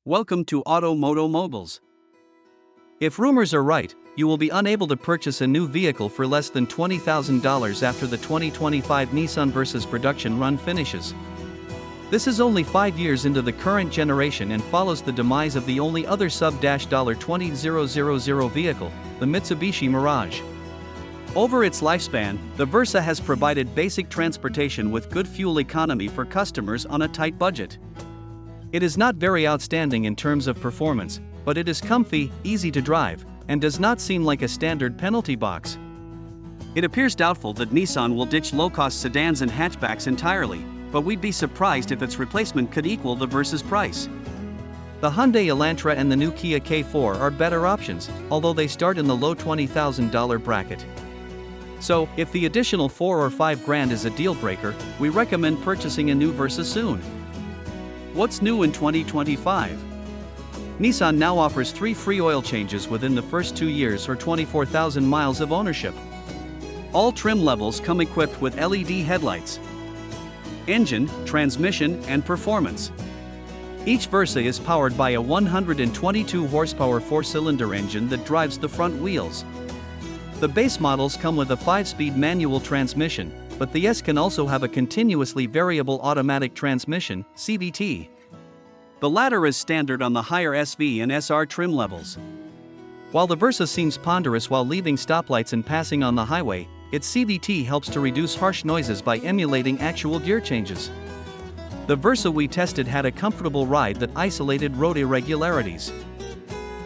Welcome to AutoMotoMoguls. If rumors are right, you will be unable to purchase a new vehicle for less than $20,000 after the 2025 Nissan Versa's production run finishes. This is only 5 years into the current generation and follows the demise of the only other sub-$$20,000 vehicle, the Mitsubishi Mirage. Over its lifespan, the Versa has provided basic transportation with good fuel economy for customers on a tight budget. It is not very outstanding in terms of performance, but it is comfy, easy to drive, and does not seem like a standard penalty box. It appears doubtful that Nissan will ditch low-cost sedans and hatchbacks entirely, but we'd be surprised if its replacement could equal the Versa's price. The Hyundai Elantra and the new Kia K4 are better options, although they start in the low $20,000 bracket. So, if the additional $4 or $5 grand is a deal breaker, we recommend purchasing a new Versa soon. What's new in 2025? Nissan now offers 3 free oil changes within the first 2 years or 24,000 miles of ownership. All trim levels come equipped with LED headlights. Engine, transmission, and performance. Each Versa is powered by a 122 horsepower 4-cylinder engine that drives the front wheels. The base models come with a 5-speed manual transmission, but the S can also have a continuously variable automatic transmission, CVT. The latter is standard on the higher SV and SR trim levels. While the Versa seems ponderous while leaving stoplights and passing on the highway, its CVT helps to reduce harsh noises by emulating actual gear changes. The Versa we tested had a comfortable ride that isolated road irregularities.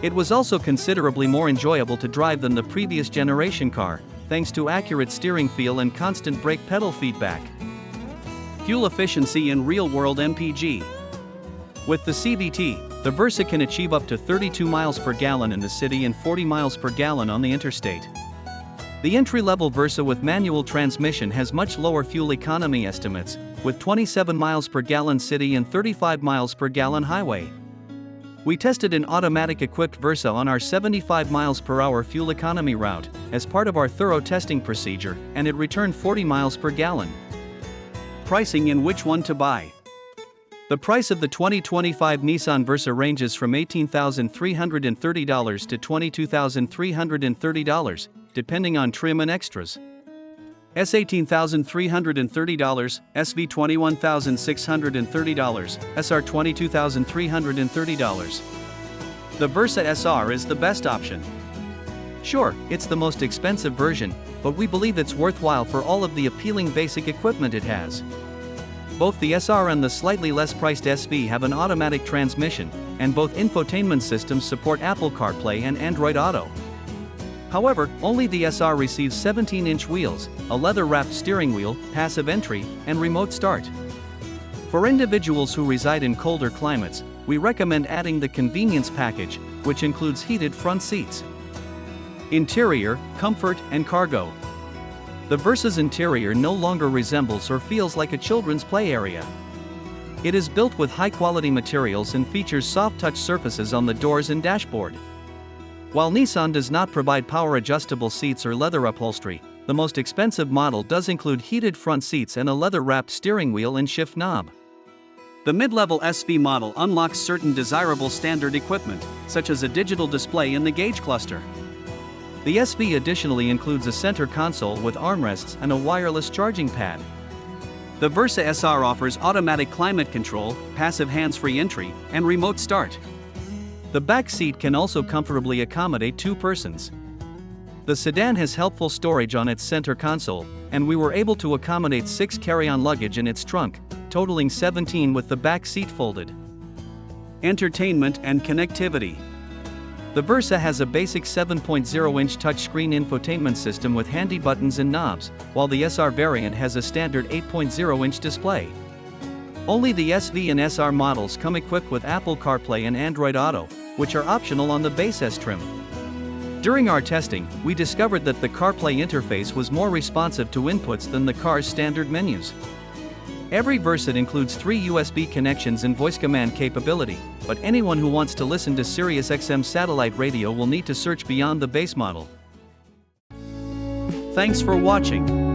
It was also considerably more enjoyable to drive than the previous generation car, thanks to accurate steering feel and constant brake pedal feedback. Fuel efficiency in real-world MPG. With the CVT, the Versa can achieve up to 32 miles per gallon in the city and 40 miles per gallon on the interstate. The entry-level Versa with manual transmission has much lower fuel economy estimates, with 27 miles per gallon city and 35 miles per gallon highway. We tested an automatic-equipped Versa on our 75 miles per hour fuel economy route, as part of our thorough testing procedure, and it returned 40 miles per gallon. Pricing and which one to buy. The price of the 2025 Nissan Versa ranges from $18,330 to $22,330, depending on trim and extras. S $18,330, SV $21,630, SR $22,330. The Versa SR is the best option. Sure, it's the most expensive version, but we believe it's worthwhile for all of the appealing basic equipment it has. Both the SR and the slightly less priced SV have an automatic transmission, and both infotainment systems support Apple CarPlay and Android Auto. However, only the SR receives 17-inch wheels, a leather-wrapped steering wheel, passive entry, and remote start. For individuals who reside in colder climates, we recommend adding the convenience package, which includes heated front seats. Interior, comfort, and cargo. The Versa's interior no longer resembles or feels like a children's play area. It is built with high-quality materials and features soft-touch surfaces on the doors and dashboard. While Nissan does not provide power-adjustable seats or leather upholstery, the most expensive model does include heated front seats and a leather-wrapped steering wheel and shift knob. The mid-level SV model unlocks certain desirable standard equipment, such as a digital display in the gauge cluster. The SV additionally includes a center console with armrests and a wireless charging pad. The Versa SR offers automatic climate control, passive hands-free entry, and remote start. The back seat can also comfortably accommodate 2 persons. The sedan has helpful storage on its center console, and we were able to accommodate 6 carry-on luggage in its trunk, totaling 17 with the back seat folded. Entertainment and connectivity. The Versa has a basic 7.0-inch touchscreen infotainment system with handy buttons and knobs, while the SR variant has a standard 8.0-inch display. Only the SV and SR models come equipped with Apple CarPlay and Android Auto, which are optional on the base S trim. During our testing, we discovered that the CarPlay interface was more responsive to inputs than the car's standard menus. Every Versa includes 3 USB connections and voice command capability, but anyone who wants to listen to Sirius XM satellite radio will need to search beyond the base model. Thanks for watching.